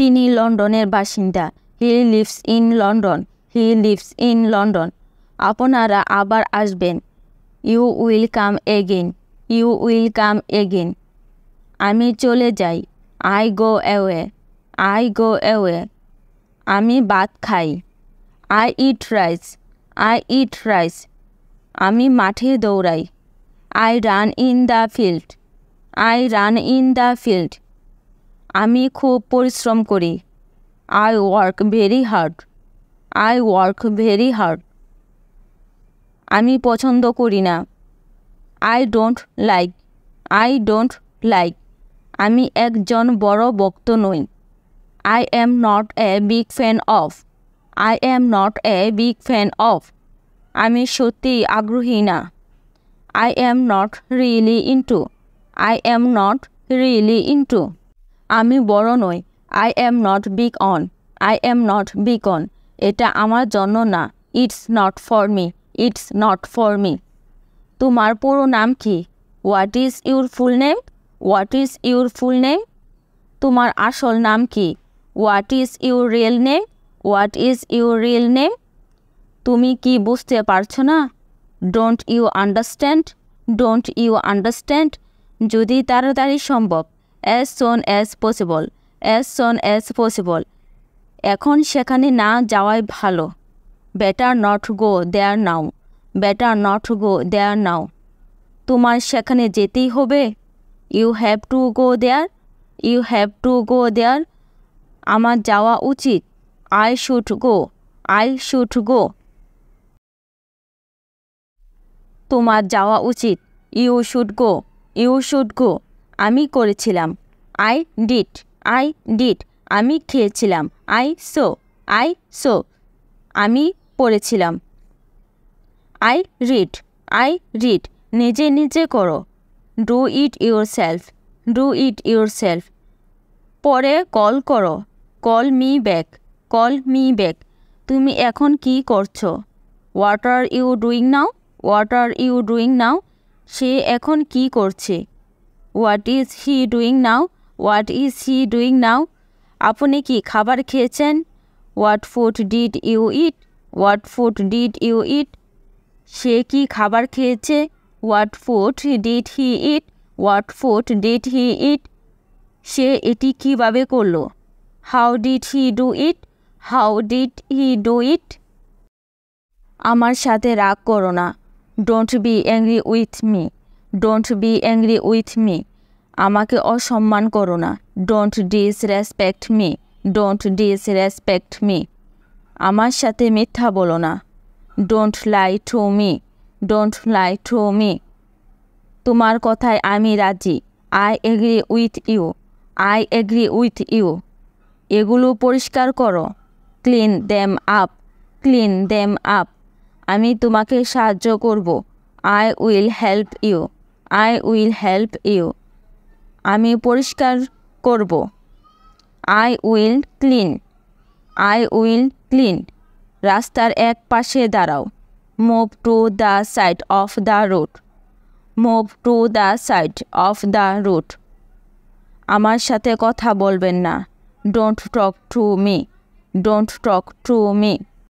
তিনি লন্ডনের বাসিন্দা। He lives in London. He lives in London. আপনারা আবার আসবেন। You will come again. You will come again. আমি চলে যাই। I go away. I go away. আমি ভাত খাই। I eat rice. I eat rice. আমি মাঠে দৌড়াই। I run in the field. I run in the field. আমি খুব পরিশ্রম করি। I work very hard. I work very hard. আমি পছন্দ করি না। I don't like. I don't like. আমি একজন বড় ভক্ত নই। I am not a big fan of. I am not a big fan of. আমি সত্যিই আগ্রহী না। I am not really into. I am not really into. আমি বড় নই। I am not big on. I am not big on. এটা আমার জন্য না। It's not for me. It's not for me. তোমার পুরো নাম কি? What is your full name? What is your full name? তোমার আসল নাম কি? What is your real name? What is your real name? তুমি কি বুঝতে পারছো না? Don't you understand? Don't you understand? যদি তাড়াতাড়ি সম্ভব। As soon as possible. As soon as possible. এখন সেখানে না যাওয়াই ভালো। Better not go there now. Better not go there now. তোমার সেখানে যেতেই হবে। You have to go there. You have to go there. আমার যাওয়া উচিত। I should go. I should go. তোমার যাওয়া উচিত। You should go. You should go. আমি করেছিলাম। I did. I did. আমি খেয়েছিলাম। I saw. I saw. আমি পড়েছিলাম। I read. I read. নিজে নিজে করো। Do it yourself. Do it yourself. পরে কল করো। Call me back. Call me back. তুমি এখন কি করছো? What are you doing now? What are you doing now? সে এখন কি করছে? What is he doing now? What is he doing now? আপনি কি খাবার খেয়েছেন? What food did you eat? What food did you eat? সে কি খাবার খেয়েছে? What food did he eat? What food did he eat? সে এটি কীভাবে করলো? How did he do it? How did he do it? আমার সাথে রাগ করো না। Don't be angry with me. Don't be angry with me. আমাকে অসম্মান করো না। Don't disrespect me. Don't disrespect me. আমার সাথে মিথ্যা বলো না। Don't lie to me. Don't lie to me. তোমার কথায় আমি রাজি। I agree with you. I agree with you. এগুলো পরিষ্কার করো। Clean them up. Clean them up. আমি তোমাকে সাহায্য করব। I will help you. I will help you. আমি পরিষ্কার করব। I will clean. I will clean. রাস্তার এক পাশে দাঁড়াও। Move to the side of the road. Move to the side of the road. আমার সাথে কথা বলবেন না। Don't talk to me. Don't talk to me.